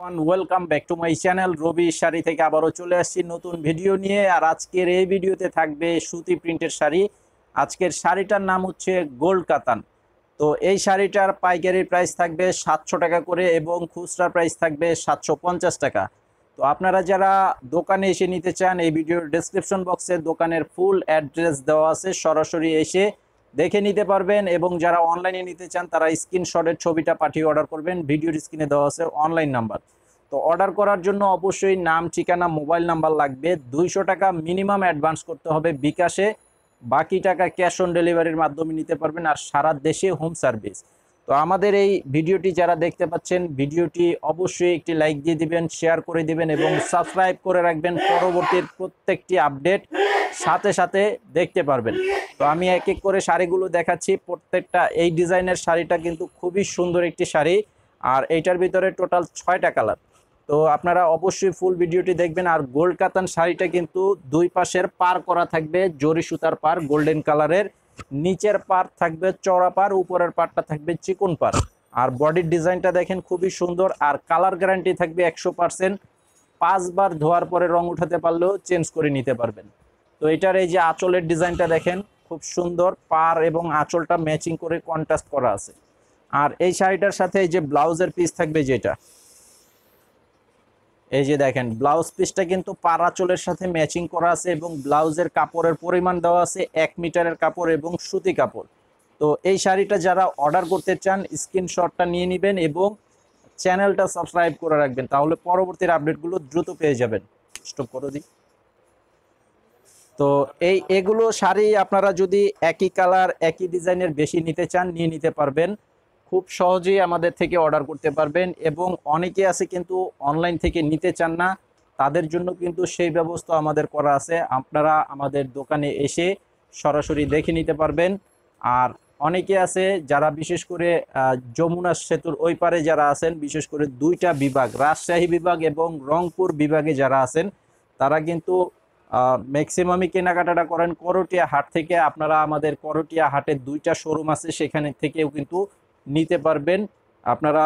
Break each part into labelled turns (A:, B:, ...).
A: Welcome back to my channel Rabi sari থেকে আবারও চলে আসছি নতুন ভিডিও নিয়ে। আর আজকের এই ভিডিওতে থাকবে সুতি প্রিন্টের শাড়ি। আজকের শাড়িটার নাম হচ্ছে গোল্ড কাতান। তো এই শাড়িটার পাইকারি প্রাইস থাকবে 700 টাকা করে এবং খুচরা প্রাইস থাকবে 750 টাকা। তো আপনারা যারা দোকানে এসে নিতে চান, এই ভিডিওর ডেসক্রিপশন বক্সে দোকানের ফুল অ্যাড্রেস দেওয়া আছে, সরাসরি এসে দেখে নিতে পারবেন। এবং যারা অনলাইনে নিতে চান তারা স্ক্রিনশটের ছবিটা পাঠিয়ে অর্ডার করবেন। ভিডিওর স্ক্রিনে দেওয়া আছে অনলাইন নাম্বার। তো অর্ডার করার জন্য অবশ্যই নাম, ঠিকানা, মোবাইল নাম্বার লাগবে। 200 টাকা মিনিমাম অ্যাডভান্স করতে হবে বিকাশে, বাকি টাকা ক্যাশ অন ডেলিভারির মাধ্যমে নিতে পারবেন, আর সারা দেশে হোম সার্ভিস। তো আমাদের এই ভিডিওটি যারা দেখতে পাচ্ছেন, ভিডিওটি অবশ্যই একটি লাইক দিয়ে দিবেন, শেয়ার করে দিবেন এবং সাবস্ক্রাইব করে রাখবেন। পরবর্তীর প্রত্যেকটি আপডেট সাথে সাথে দেখতে পারবেন। তো আমি এক এক করে শাড়িগুলো দেখাচ্ছি। প্রত্যেকটা এই ডিজাইনের শাড়িটা কিন্তু খুবই সুন্দর একটি শাড়ি, আর এইটার ভিতরে টোটাল 6টা কালার। তো আপনারা অবশ্যই ফুল ভিডিওটি দেখবেন। আর গোল্ড কাতান শাড়িটা কিন্তু দুই পাশের পার করা থাকবে জরি সুতার পার, গোল্ডেন কালারের। নিচের পার থাকবে চওড়া পার, উপরের পারটা থাকবে চিকন পার। আর বডির ডিজাইনটা দেখেন খুবই সুন্দর, আর কালার গ্যারান্টি থাকবে 100%। 5বার ধোয়ার পরে রং উঠাতে পারলেও চেঞ্জ করে নিতে পারবেন। তো এটার এই যে আঁচলের ডিজাইনটা দেখেন খুব সুন্দর, পার এবং আঁচলটা ম্যাচিং করে কন্ট্রাস্ট করা আছে। আর এই শাড়িটার সাথে এই যে ব্লাউজের পিস থাকবে, যেটা এই যে দেখেন ব্লাউজ পিসটা কিন্তু পার আঁচলের সাথে ম্যাচিং করা আছে এবং ব্লাউজের কাপড়ের পরিমাণ দেওয়া আছে 1 মিটারের কাপড় এবং সুতি কাপড়। তো এই শাড়িটা যারা অর্ডার করতে চান স্ক্রিনশটটা নিয়ে নেবেন এবং চ্যানেলটা সাবস্ক্রাইব করে রাখবেন, তাহলে পরবর্তীর আপডেটগুলো দ্রুত পেয়ে যাবেন। স্টপ করে দিই। তো এগুলো শাড়ি আপনারা যদি একই কালার একই ডিজাইনের বেশি নিতে চান নিয়ে নিতে পারবেন, খুব সহজেই আমাদের থেকে অর্ডার করতে পারবেন। এবং অনেকে আছে কিন্তু অনলাইন থেকে নিতে চান না, তাদের জন্য কিন্তু সেই ব্যবস্থা আমাদের করা আছে। আপনারা আমাদের দোকানে এসে সরাসরি দেখে নিতে পারবেন। আর অনেকে আছে যারা বিশেষ করে যমুনা সেতুর ওই পারে যারা আছেন, বিশেষ করে 2টা বিভাগ, রাজশাহী বিভাগ এবং রংপুর বিভাগে যারা আছেন, তারা কিন্তু ম্যাক্সিমামই কেনাকাটাটা করেন করটিয়া হাট থেকে। আপনারা আমাদের করটিয়া হাটের 2টা শোরুম আছে, সেখানে থেকেও কিন্তু নিতে পারবেন। আপনারা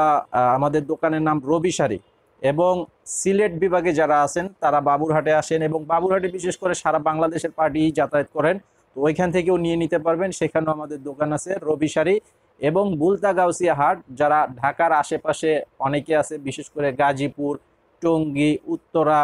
A: আমাদের দোকানের নাম রবি শাড়ি। এবং সিলেট বিভাগে যারা আছেন তারা বাবুরহাটে আসেন, এবং বাবুরহাটে বিশেষ করে সারা বাংলাদেশের পার্টি যাতায়াত করেন, তো ওইখান থেকেও নিয়ে নিতে পারবেন। সেখানেও আমাদের দোকান আছে রবি শাড়ি। এবং বুলতা গাউসিয়া হাট যারা ঢাকার আশেপাশে অনেকে আছে, বিশেষ করে গাজীপুর, টঙ্গী, উত্তরা,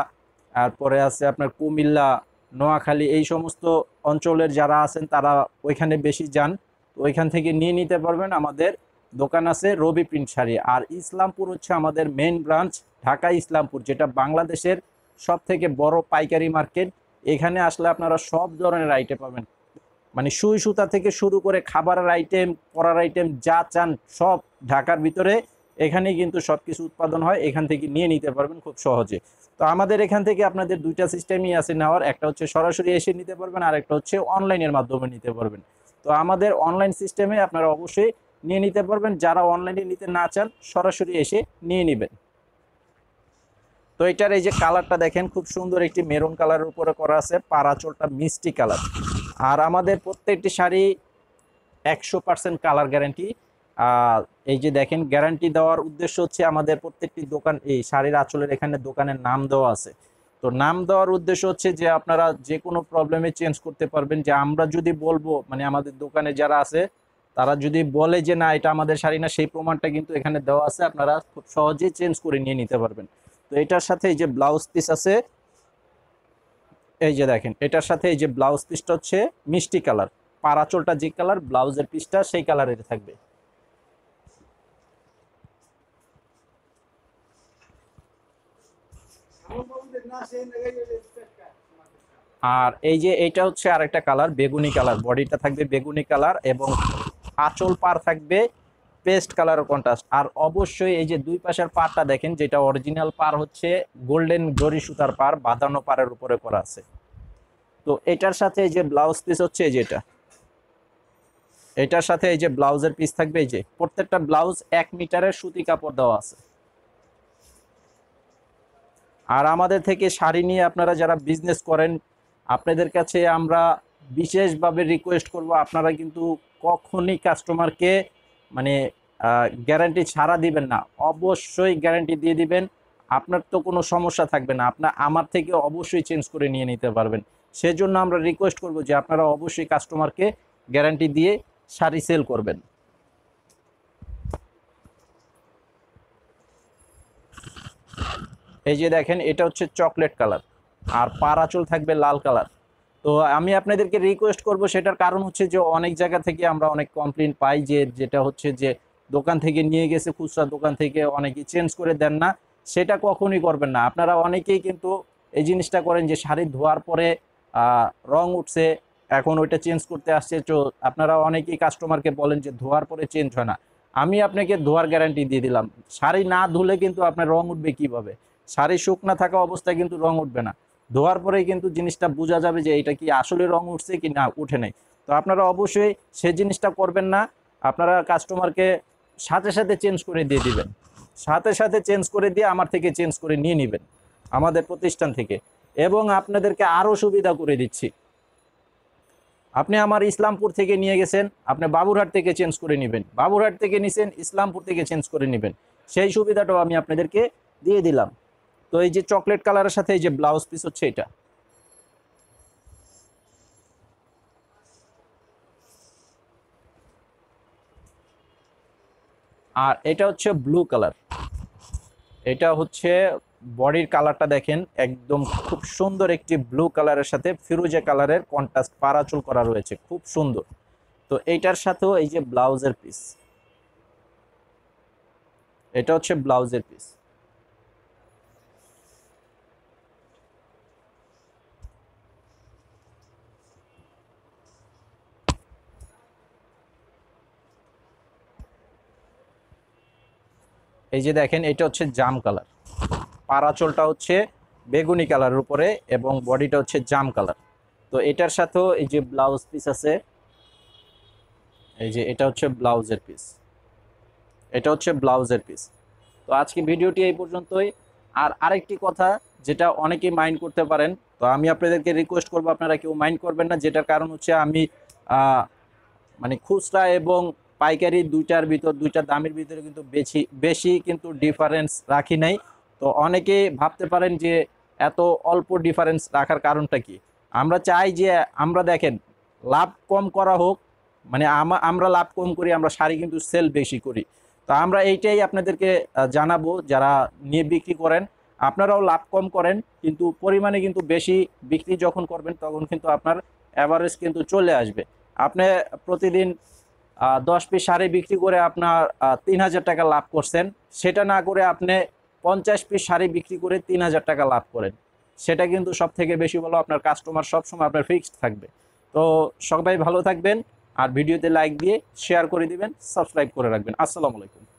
A: তারপরে আছে আপনার কুমিল্লা, নোয়াখালী, এই সমস্ত অঞ্চলের যারা আছেন তারা ওইখানে বেশি যান, তো ওইখান থেকে নিয়ে নিতে পারবেন। আমাদের দোকান আছে রবি প্রিন্ট শাড়ি। আর ইসলামপুর হচ্ছে আমাদের মেইন ব্রাঞ্চ, ঢাকা ইসলামপুর, যেটা বাংলাদেশের সব থেকে বড় পাইকারি মার্কেট। এখানে আসলে আপনারা সব ধরনের আইটেম পাবেন, মানে সুই সুতা থেকে শুরু করে খাবারের আইটেম, পরার আইটেম, যা চান সব ঢাকার ভিতরে এখানেই কিন্তু সব কিছু উৎপাদন হয়। এখান থেকে নিয়ে নিতে পারবেন খুব সহজে। তো আমাদের এখান থেকে আপনাদের 2টা সিস্টেমই আছে নেওয়ার, একটা হচ্ছে সরাসরি এসে নিতে পারবেন, আর একটা হচ্ছে অনলাইনের মাধ্যমে নিতে পারবেন। তো আমাদের অনলাইন সিস্টেমে আপনারা অবশ্যই নিয়ে নিতে পারবেন। যারা অনলাইনে নিতে না চান সরাসরি এসে নিয়ে নেবেন। তো এটার এই যে কালারটা দেখেন খুব সুন্দর, একটি মেরুন কালারের উপরে করা আছে, পার আঁচলটা মিষ্টি কালার। আর আমাদের প্রত্যেকটি শাড়ি 100% কালার গ্যারান্টি। এই যে দেখেন গ্যারান্টি দেওয়ার উদ্দেশ্য হচ্ছে আমাদের প্রত্যেকটি দোকান, এই শাড়ির আঁচলের এখানে দোকানের নাম দেওয়া আছে। তো নাম দেওয়ার উদ্দেশ্য হচ্ছে যে আপনারা যে কোনো প্রবলেমে চেঞ্জ করতে পারবেন। যে আমরা যদি বলবো, মানে আমাদের দোকানে যারা আছে তারা যদি বলে যে না এটা আমাদের শাড়ি না, সেই প্রমাণটা কিন্তু এখানে দেওয়া আছে, আপনারা খুব সহজেই চেঞ্জ করে নিয়ে নিতে পারবেন। তো এটার সাথে এই যে ব্লাউজ পিস আছে, এই যে দেখেন এটার সাথে এই যে ব্লাউজ পিসটা হচ্ছে মিষ্টি কালার, পার আঁচলটা যে কালার, ব্লাউজের পিসটা সেই কালারের থাকবে। আর এই যে এইটা হচ্ছে আরেকটা কালার, বেগুনি কালার, বডিটা থাকবে বেগুনি কালার এবং আঁচল পার থাকবে পেস্ট কালার কন্ট্রাস্ট। আর অবশ্যই এই যে দুই পাশের পারটা দেখেন, যেটা অরিজিনাল পার হচ্ছে গোল্ডেন জরি সুতার পার, বাঁধানো পারের উপরে করা আছে। তো এটার সাথে এই যে ব্লাউজ পিস হচ্ছে যেটা, এটার সাথে এই যে ব্লাউজের পিস থাকবে, এই যে প্রত্যেকটা ব্লাউজ 1 মিটারের সুতি কাপড় দেওয়া আছে। আর আমাদের থেকে শাড়ি নিয়ে আপনারা যারা বিজনেস করেন, আপনাদের কাছে আমরা বিশেষভাবে রিকোয়েস্ট করব, আপনারা কিন্তু কখনই কাস্টমারকে মানে গ্যারান্টি ছাড়া দিবেন না, অবশ্যই গ্যারান্টি দিয়ে দিবেন। আপনার তো কোনো সমস্যা থাকবে না, আপনার আমার থেকে অবশ্যই চেঞ্জ করে নিয়ে নিতে পারবেন। সেজন্য আমরা রিকোয়েস্ট করব যে আপনারা অবশ্যই কাস্টমারকে গ্যারান্টি দিয়ে শাড়ি সেল করবেন। এই যে দেখেন, এটা হচ্ছে চকলেট কালার, আর পার আঁচল থাকবে লাল কালার। তো আমি আপনাদেরকে রিকোয়েস্ট করব, সেটার কারণ হচ্ছে যে অনেক জায়গা থেকে আমরা অনেক কমপ্লেন পাই যে যেটা হচ্ছে যে দোকান থেকে নিয়ে গেছে, খুচরা দোকান থেকে অনেকেই চেঞ্জ করে দেন না। সেটা কখনই করবেন না। আপনারা অনেকেই কিন্তু এই জিনিসটা করেন যে শাড়ি ধোয়ার পরে রং উঠছে, এখন ওইটা চেঞ্জ করতে আসছে। তো আপনারা অনেকেই কাস্টমারকে বলেন যে ধোয়ার পরে চেঞ্জ হয় না। আমি আপনাকে ধোয়ার গ্যারান্টি দিয়ে দিলাম, শাড়ি না ধুলে কিন্তু আপনার রং উঠবে কিভাবে? শাড়ি শুকনা থাকা অবস্থায় কিন্তু রং উঠবে না, ধোয়ার পরেই কিন্তু জিনিসটা বোঝা যাবে যে এটা কি আসলে রং উঠছে কি না উঠে নাই। তো আপনারা অবশ্যই সেই জিনিসটা করবেন না। আপনারা কাস্টমারকে সাথে সাথে চেঞ্জ করে দিয়ে দিবেন, সাথে সাথে চেঞ্জ করে দিয়ে আমার থেকে চেঞ্জ করে নিয়ে নেবেন আমাদের প্রতিষ্ঠান থেকে। এবং আপনাদেরকে আরও সুবিধা করে দিচ্ছি, আপনি আমার ইসলামপুর থেকে নিয়ে গেছেন, আপনি বাবুরহাট থেকে চেঞ্জ করে নেবেন, বাবুরহাট থেকে নিছেন ইসলামপুর থেকে চেঞ্জ করে নেবেন, সেই সুবিধাটাও আমি আপনাদেরকে দিয়ে দিলাম। তো এই যে চকলেট কালারের সাথে এই যে ব্লাউজ পিস হচ্ছে এটা, আর এটা হচ্ছে ব্লু কালার। এটা হচ্ছে বডির কালারটা দেখেন, একদম খুব সুন্দর একটি ব্লু কালারের সাথে ফিরোজা কালারের কন্ট্রাস্ট পারাচুল করা রয়েছে, খুব সুন্দর। তো এইটার সাথেও এই যে ব্লাউজের পিস, এটা হচ্ছে ব্লাউজের পিস। এই যে দেখেন, এটা হচ্ছে জাম কালার, পারাচলটা হচ্ছে বেগুনি কালারের উপরে এবং বডিটা হচ্ছে জাম কালার। তো এটার সাথেও এই যে ব্লাউজ পিস আছে, এই যে এটা হচ্ছে ব্লাউজের পিস, এটা হচ্ছে ব্লাউজের পিস। তো আজকে ভিডিওটি এই পর্যন্তই। আর আরেকটি কথা, যেটা অনেকেই মাইন্ড করতে পারেন, তো আমি আপনাদেরকে রিকোয়েস্ট করবো আপনারা কেউ মাইন্ড করবেন না। যেটার কারণ হচ্ছে আমি মানে খুচরা এবং পাইকারি দুইটার ভিতর, দুইটা দামের ভিতরে কিন্তু বেশি বেশি কিন্তু ডিফারেন্স রাখি নাই। তো অনেকেই ভাবতে পারেন যে এত অল্প ডিফারেন্স রাখার কারণটা কি। আমরা চাই যে আমরা দেখেন লাভ কম করা হোক, মানে আমরা লাভ কম করি, আমরা শাড়ি কিন্তু সেল বেশি করি। তো আমরা এইটাই আপনাদেরকে জানাবো, যারা নিয়ে বিক্রি করেন আপনারাও লাভ কম করেন, কিন্তু পরিমাণে কিন্তু বেশি বিক্রি যখন করবেন তখন কিন্তু আপনার অ্যাভারেজ কিন্তু চলে আসবে। আপনি প্রতিদিন 10 পিস শাড়ি বিক্রি করে আপনার 3,000 টাকা লাভ করছেন, সেটা না করে আপনি 50 পিস শাড়ি বিক্রি করে 3,000 টাকা লাভ করেন, সেটা কিন্তু সব থেকে বেশি ভালো। আপনার কাস্টমার সবসময় আপনার ফিক্সড থাকবে। তো সবাই ভালো থাকবেন, আর ভিডিওতে লাইক দিয়ে শেয়ার করে দিবেন, সাবস্ক্রাইব করে রাখবেন। আসসালামু আলাইকুম।